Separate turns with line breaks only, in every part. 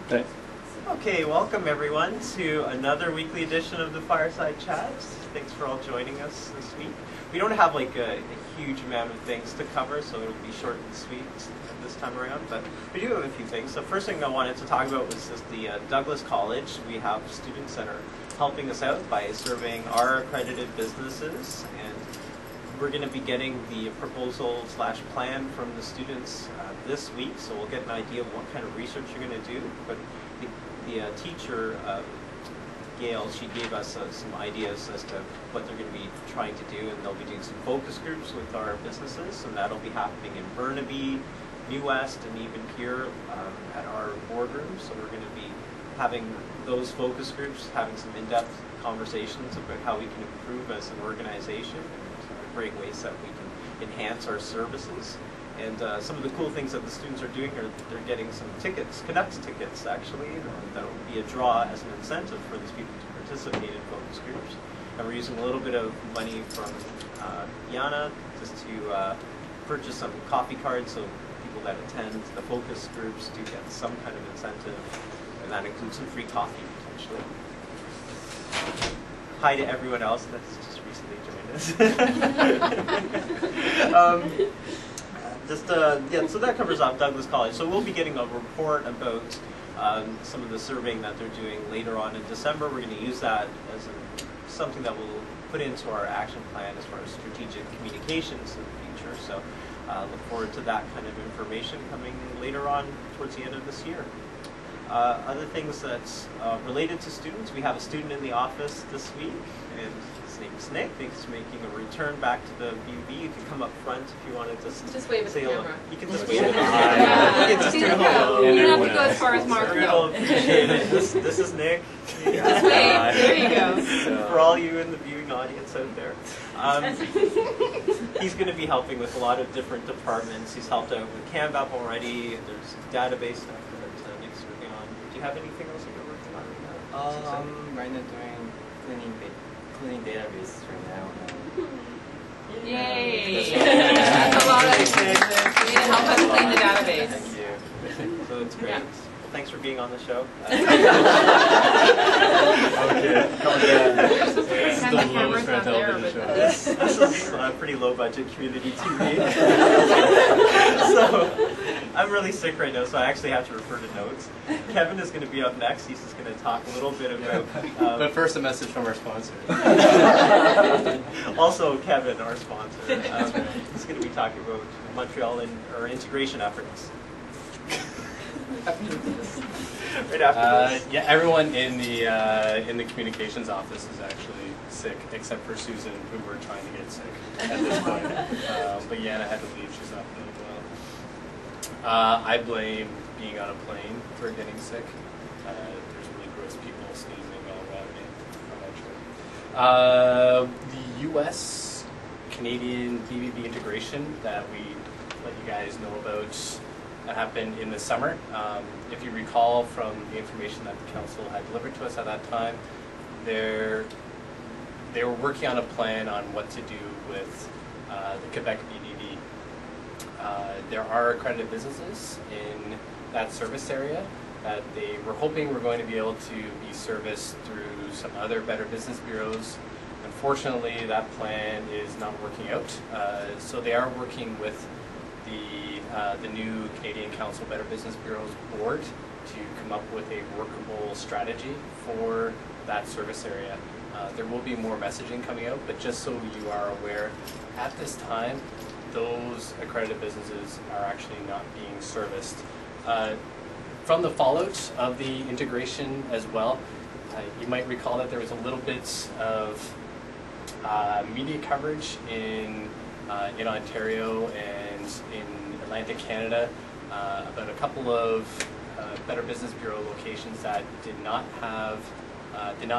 Thanks.
Okay, welcome everyone to another weekly edition of the Fireside Chats. Thanks for all joining us this week. We don't have like a huge amount of things to cover, so it'll be short and sweet this time around, but we do have a few things. The first thing I wanted to talk about was just the Douglas College. We have students that are helping us out by serving our accredited businesses, and we're going to be getting the proposal / plan from the students this week, so we'll get an idea of what kind of research you're going to do. But the teacher, Gail, she gave us some ideas as to what they're going to be trying to do, and they'll be doing some focus groups with our businesses, and that'll be happening in Burnaby, New West, and even here at our boardroom. So we're going to be having those focus groups, having some in-depth conversations about how we can improve as an organization, and great ways that we can enhance our services. And some of the cool things that the students are doing are they're getting some tickets, Canucks tickets actually, that will be a draw as an incentive for these people to participate in focus groups. And we're using a little bit of money from Yana just to purchase some coffee cards, so people that attend the focus groups do get some kind of incentive, and that includes some free coffee potentially. Hi to everyone else that's just recently joined us. Yeah, so that covers off Douglas College. So we'll be getting a report about some of the surveying that they're doing later on in December. We're going to use that as something that we'll put into our action plan as far as strategic communications in the future. So look forward to that kind of information coming later on towards the end of this year. Other things that's related to students, we have a student in the office this week, and his name is Nick. Nick's making a return back to the BUB. You can come up front if you want to just
wave at the
hello.
camera.
You can just wave at the camera.
Yeah.
You can just do hello.
You don't have to go as far as Mark.
We'll appreciate it. This is Nick.
Just wave. There you go.
For all you in the viewing audience out there. He's going to be helping with a lot of different departments. He's helped out with CanVap already. There's database stuff that Nick's working on. Do you have anything else that you're working on right now?
Right now doing cleaning database right now.
Yay! That's a lot of. You need to help us clean the database.
Thank you. So it's great.
Yeah.
Well, thanks for being on the show.
Okay. This is the lowest rental of the show.
This is a pretty low budget community TV. So I'm really sick right now, so I actually have to refer to notes. Kevin is going to be up next. He's just going to talk a little bit about.
But first, a message from our sponsor.
Also, Kevin, our sponsor, he's going to be talking about Montreal and our integration efforts. Right after this.
Yeah, everyone in the communications office is actually sick, except for Susan, who we're trying to get sick at this point. But Yana had to leave; she's not feeling well. I blame being on a plane for getting sick. There's really gross people sneezing all around me. The U.S. Canadian BBB integration that we let you guys know about. That happened in the summer. If you recall from the information that the council had delivered to us at that time, they were working on a plan on what to do with the Quebec BDD. There are accredited businesses in that service area that they were hoping were going to be able to be serviced through some other Better Business Bureaus. Unfortunately, that plan is not working out. So they are working with the new Canadian Council Better Business Bureau's board to come up with a workable strategy for that service area. There will be more messaging coming out, but just so you are aware, at this time, those accredited businesses are actually not being serviced. From the fallout of the integration as well, you might recall that there was a little bit of media coverage in Ontario and in Atlantic Canada about a couple of Better Business Bureau locations that did not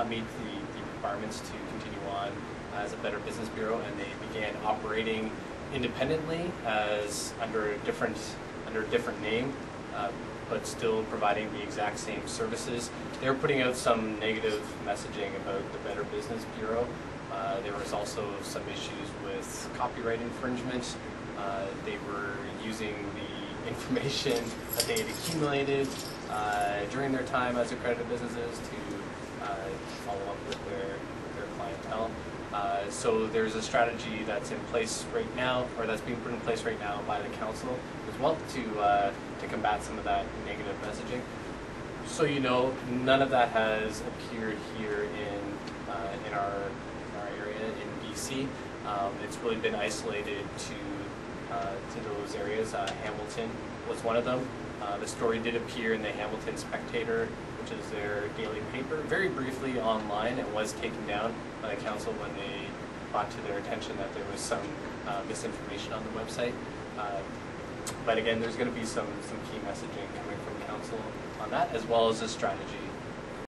meet the requirements to continue on as a Better Business Bureau, and they began operating independently as under a different name, but still providing the exact same services. They were putting out some negative messaging about the Better Business Bureau. There was also some issues with copyright infringement. They were using the information that they had accumulated during their time as accredited businesses to follow up with their clientele. So there's a strategy that's in place right now, or that's being put in place right now by the council as well to combat some of that negative messaging. So you know, none of that has appeared here in our area in BC. It's really been isolated to those areas. Hamilton was one of them. The story did appear in the Hamilton Spectator, which is their daily paper, very briefly online. It was taken down by the council when they brought to their attention that there was some misinformation on the website. But again, there's going to be some key messaging coming from council on that, as well as a strategy